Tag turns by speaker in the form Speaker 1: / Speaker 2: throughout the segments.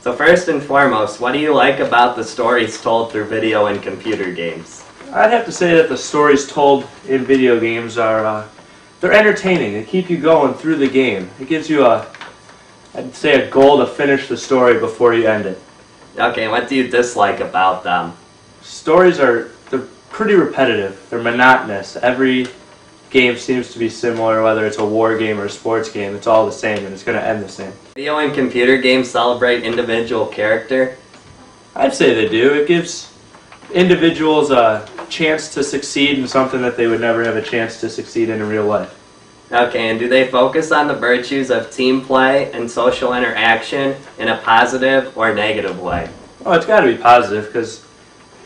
Speaker 1: So first and foremost, what do you like about the stories told through video and computer games?
Speaker 2: I'd have to say that the stories told in video games are, they're entertaining. They keep you going through the game. It gives you I'd say a goal to finish the story before you end it.
Speaker 1: Okay, what do you dislike about them?
Speaker 2: Stories they're pretty repetitive. They're monotonous. Every game seems to be similar, whether it's a war game or a sports game. It's all the same, and it's going to end the same.
Speaker 1: Video and computer games celebrate individual character?
Speaker 2: I'd say they do. It gives individuals a chance to succeed in something that they would never have a chance to succeed in real life.
Speaker 1: Okay, and do they focus on the virtues of team play and social interaction in a positive or negative way?
Speaker 2: Well, it's got to be positive, because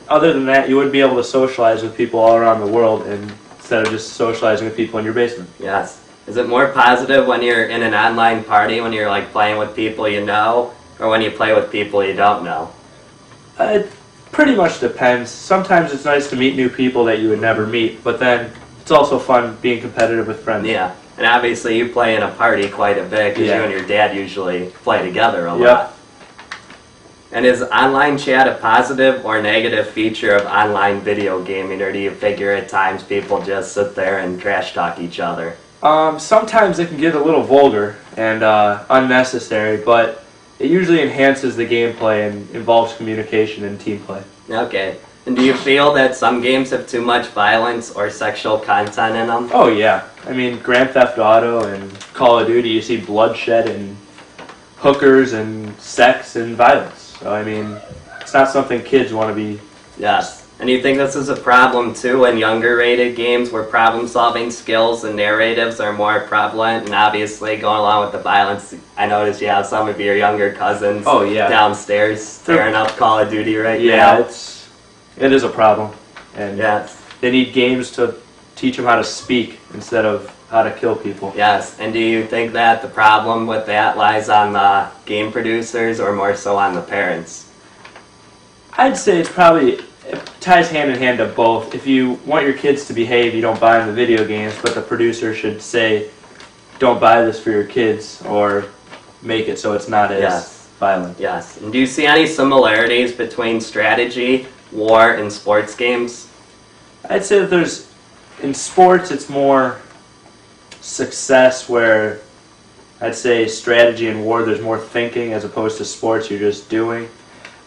Speaker 2: other than that, you wouldn't be able to socialize with people all around the world instead of just socializing with people in your basement.
Speaker 1: Yes. Is it more positive when you're in an online party, when you're like playing with people you know, or when you play with people you don't know?
Speaker 2: It pretty much depends. Sometimes it's nice to meet new people that you would never meet, but then it's also fun being competitive with friends.
Speaker 1: Yeah, and obviously you play in a party quite a bit because you and your dad usually play together a lot.
Speaker 2: Yep.
Speaker 1: And is online chat a positive or negative feature of online video gaming, or do you figure at times people just sit there and trash talk each other?
Speaker 2: Sometimes it can get a little vulgar and unnecessary, but it usually enhances the gameplay and involves communication and team play.
Speaker 1: Okay. And do you feel that some games have too much violence or sexual content in them?
Speaker 2: Oh yeah. I mean, Grand Theft Auto and Call of Duty, you see bloodshed and hookers and sex and violence. So I mean, it's not something kids want to be.
Speaker 1: Yes. And you think this is a problem too in younger rated games where problem solving skills and narratives are more prevalent, and obviously going along with the violence, I noticed you have some of your younger cousins downstairs tearing up Call of Duty right now.
Speaker 2: Yeah, it is a problem. And they need games to teach them how to speak instead of how to kill people.
Speaker 1: Yes, and do you think that the problem with that lies on the game producers or more so on the parents?
Speaker 2: I'd say it ties hand in hand to both. If you want your kids to behave, you don't buy them the video games, but the producer should say, don't buy this for your kids, or make it so it's not as violent.
Speaker 1: Yes. And do you see any similarities between strategy, war, and sports games?
Speaker 2: I'd say that in sports it's more success, where I'd say strategy and war there's more thinking, as opposed to sports you're just doing.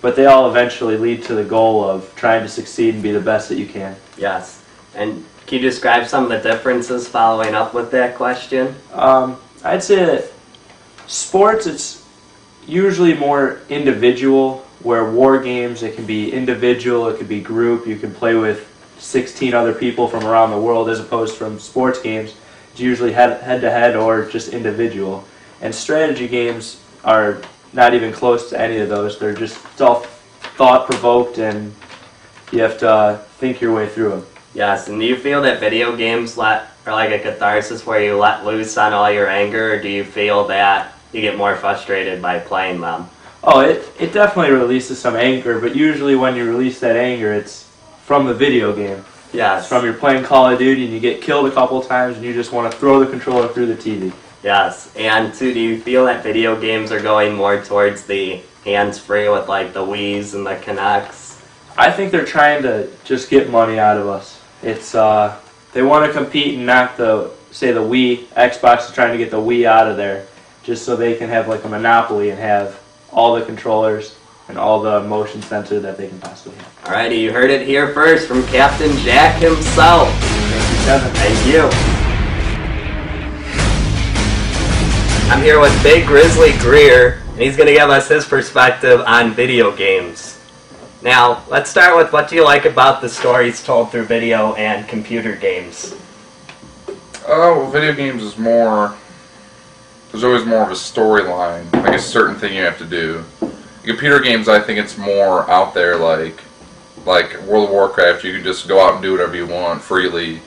Speaker 2: But they all eventually lead to the goal of trying to succeed and be the best that you can.
Speaker 1: Yes. And can you describe some of the differences following up with that question?
Speaker 2: I'd say that sports, it's usually more individual, where war games, it can be individual, it could be group, you can play with 16 other people from around the world, as opposed from sports games, it's usually head-to-head or just individual. And strategy games are not even close to any of those. They're just, it's all thought-provoked, and you have to think your way through them.
Speaker 1: Yes, and do you feel that video games are like a catharsis where you let loose on all your anger, or do you feel that you get more frustrated by playing them?
Speaker 2: Oh, it definitely releases some anger, but usually when you release that anger, it's from the video game.
Speaker 1: Yes.
Speaker 2: It's from you're playing Call of Duty and you get killed a couple times and you just want to throw the controller through the TV.
Speaker 1: Yes, and too, do you feel that video games are going more towards the hands-free with like the Wii's and the Kinects?
Speaker 2: I think they're trying to just get money out of us. It's they want to compete and knock the Wii. Xbox is trying to get the Wii out of there, just so they can have like a monopoly and have all the controllers and all the motion sensor that they can possibly have.
Speaker 1: Alrighty, you heard it here first from Captain Jack himself.
Speaker 2: Thank you, Kevin.
Speaker 1: Thank you. I'm here with Big Grizzly Greer, and he's going to give us his perspective on video games. Now, let's start with what do you like about the stories told through video and computer games?
Speaker 3: Well, video games is more, there's always more of a storyline, like a certain thing you have to do. Computer games, I think it's more out there, like World of Warcraft. You can just go out and do whatever you want freely.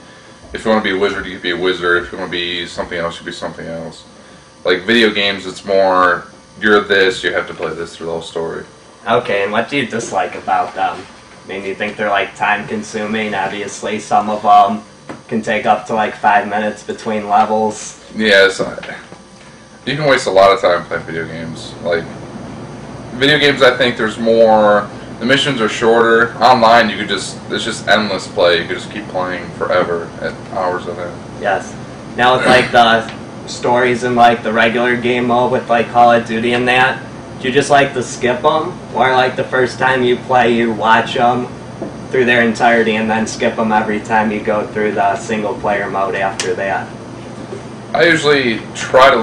Speaker 3: If you want to be a wizard, you can be a wizard. If you want to be something else, you can be something else. Like video games, it's more, you're this, you have to play this through the whole story.
Speaker 1: Okay, and what do you dislike about them? I mean, do you think they're like time consuming? Obviously, some of them can take up to like 5 minutes between levels.
Speaker 3: Yeah, you can waste a lot of time playing video games. Like, Video games, I think there's more. The missions are shorter. Online, it's just endless play. You could just keep playing forever at hours of it.
Speaker 1: Yes. Now with like the stories in like the regular game mode with like Call of Duty and that, do you just like to skip them, or like the first time you play, you watch them through their entirety and then skip them every time you go through the single player mode after that?
Speaker 3: I usually try to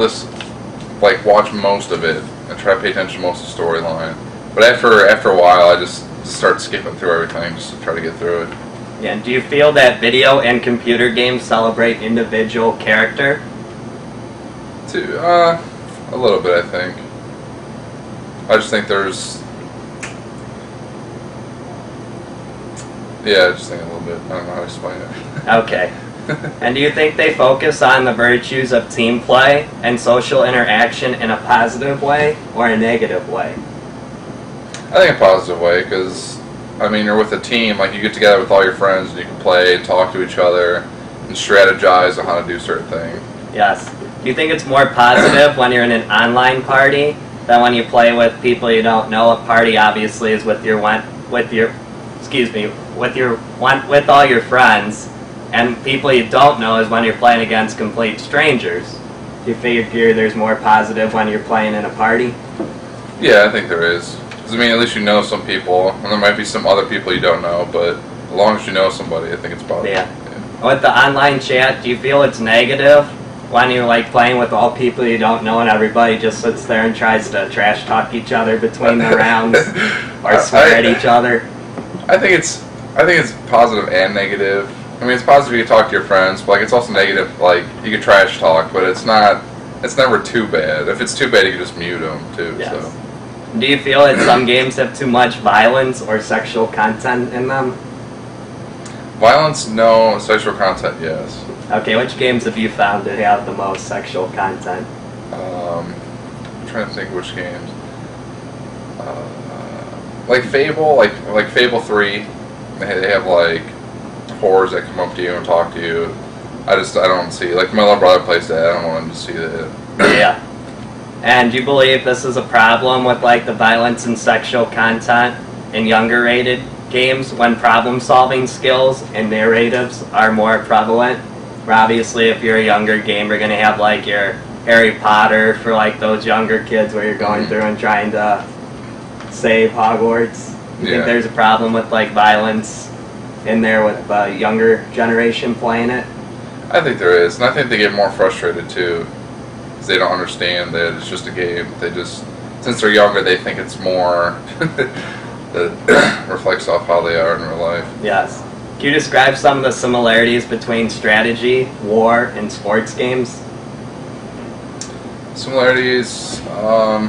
Speaker 3: watch most of it and try to pay attention to most of the storyline. But after a while, I just start skipping through everything just to try to get through it.
Speaker 1: Yeah. Do you feel that video and computer games celebrate individual character?
Speaker 3: A little bit, I think. I just think there's. Yeah, I just think a little bit. I don't know how to explain it.
Speaker 1: Okay. And do you think they focus on the virtues of team play and social interaction in a positive way or a negative way?
Speaker 3: I think a positive way, because, I mean, you're with a team, like you get together with all your friends and you can play, talk to each other, and strategize on how to do certain things.
Speaker 1: Yes. Do you think it's more positive when you're in an online party than when you play with people you don't know? A party obviously is with all your friends, and people you don't know is when you're playing against complete strangers. Do you figure there's more positive when you're playing in a party?
Speaker 3: Yeah, I think there is. Because, I mean, at least you know some people, and there might be some other people you don't know, but as long as you know somebody, I think it's positive.
Speaker 1: Yeah. With the online chat, do you feel it's negative when you're like playing with all people you don't know and everybody just sits there and tries to trash talk each other between the rounds or swear at each other?
Speaker 3: I think it's positive and negative. I mean, it's positive you can talk to your friends, but like it's also negative. Like you can trash talk, but it's never too bad. If it's too bad, you can just mute them too.
Speaker 1: Yes.
Speaker 3: So.
Speaker 1: Do you feel that some games have too much violence or sexual content in them?
Speaker 3: Violence, no. Sexual content, yes.
Speaker 1: Okay, which games have you found to have the most sexual content?
Speaker 3: I'm trying to think which games. Like Fable, like Fable 3. They have like whores that come up to you and talk to you. I don't see, like my little brother plays that. I don't want him to see that.
Speaker 1: Yeah. And do you believe this is a problem with like the violence and sexual content in younger rated games when problem solving skills and narratives are more prevalent? Where obviously if you're a younger game, you're going to have like your Harry Potter for like those younger kids where you're going through and trying to save Hogwarts. You think there's a problem with like violence in there with the younger generation playing it?
Speaker 3: I think there is, and I think they get more frustrated too. They don't understand that it's just a game. Since they're younger, they think it's more that reflects off how they are in real life.
Speaker 1: Yes. Can you describe some of the similarities between strategy, war, and sports games?
Speaker 3: Similarities, I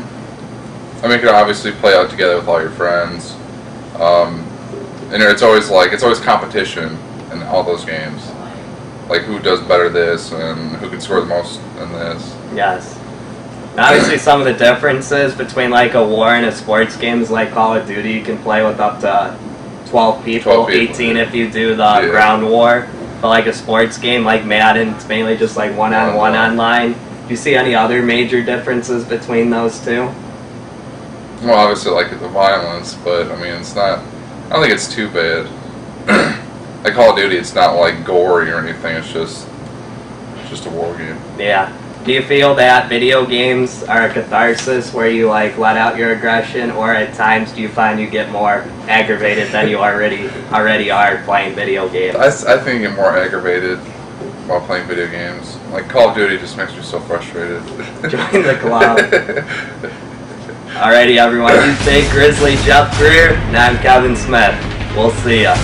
Speaker 3: mean, you can obviously play out together with all your friends. And it's always competition in all those games. Like who does better this and who can score the most in this.
Speaker 1: Yes. And obviously some of the differences between like a war and a sports game is like Call of Duty, you can play with up to 12 people, 18 if you do the ground war. But like a sports game like Madden, it's mainly just like one-on-one online. Do you see any other major differences between those two?
Speaker 3: Well, obviously like the violence, but I mean I don't think it's too bad. Like Call of Duty, it's not like gory or anything. It's just a war game. Yeah.
Speaker 1: Do you feel that video games are a catharsis where you like let out your aggression, or at times do you find you get more aggravated than you already are playing video games?
Speaker 3: I think you get more aggravated while playing video games. Like Call of Duty just makes me so frustrated.
Speaker 1: Join the club. Alrighty, everyone. You stay Grizzly, Jeff Greer, and I'm Kevin Smith. We'll see ya.